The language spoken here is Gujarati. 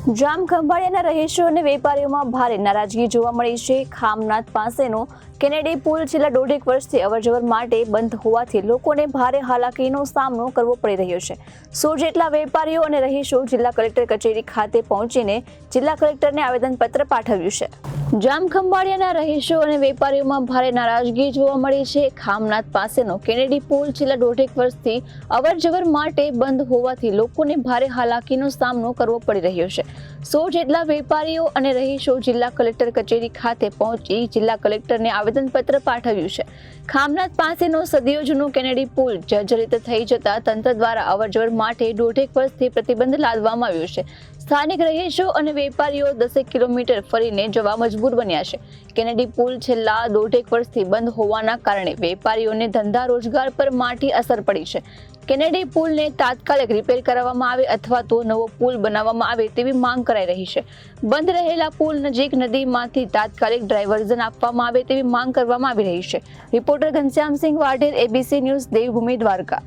જામ ખંભાળિયાના રહીશો અને વેપારીઓમાં ભારે નારાજગી જોવા મળી છે. ખામનાથ પાસેનો કેનેડી પુલ છેલ્લા 1.5 વર્ષથી અવરજવર માટે બંધ હોવાથી લોકોને ભારે હાલાકીનો સામનો કરવો પડી રહ્યો છે. 100 જેટલા વેપારીઓ અને રહીશો જિલ્લા કલેક્ટર કચેરી ખાતે પહોંચીને જિલ્લા કલેક્ટરને આવેદનપત્ર પાઠવ્યું છે. જામ ખંભાળિયાના રહીશો અને વેપારીઓમાં ભારે નારાજગી જોવા મળી છે. ખામનાથ પાસેનો કેનેડી પુલ છેલ્લા 1.5 વર્ષથી અવરજવર માટે બંધ હોવાથી લોકોને ભારે હાલાકીનો સામનો કરવો પડી રહ્યો છે. 100 જેટલા વેપારીઓ અને રહીશો જિલ્લા કલેક્ટર કચેરી ખાતે પહોંચી જિલ્લા કલેક્ટરને આવેદનપત્ર પાઠવ્યું છે. ખામનાથ પાસેનો સદીઓ જૂનો કેનેડી પુલ જર્જરિત થઈ જતા તંત્ર દ્વારા અવરજવર માટે 1.5 વર્ષથી પ્રતિબંધ લાદવામાં આવ્યો છે. સ્થાનિક રહીશો અને વેપારીઓ 10 કિલોમીટર ફરીને જવા મજબૂર બન્યા છે. કેનેડી પુલ છેલ્લા 1.5 વર્ષથી બંધ હોવાના કારણે વેપારીઓને ધંધા રોજગાર પર માઠી અસર પડી છે. કેનેડી પુલને તાત્કાલિક રિપેર કરવામાં આવે અથવા તો નવો પુલ બનાવવામાં આવે તેવી માંગ કરાઈ રહી છે. બંધ રહેલા પુલ નજીક નદીમાંથી તાત્કાલિક ડાયવર્ઝન આપવામાં આવે તેવી માંગ કરવામાં આવી રહી છે. Reporter Ghanshyamsinh Vadher, ABC news, Devbhumi, Dwarka.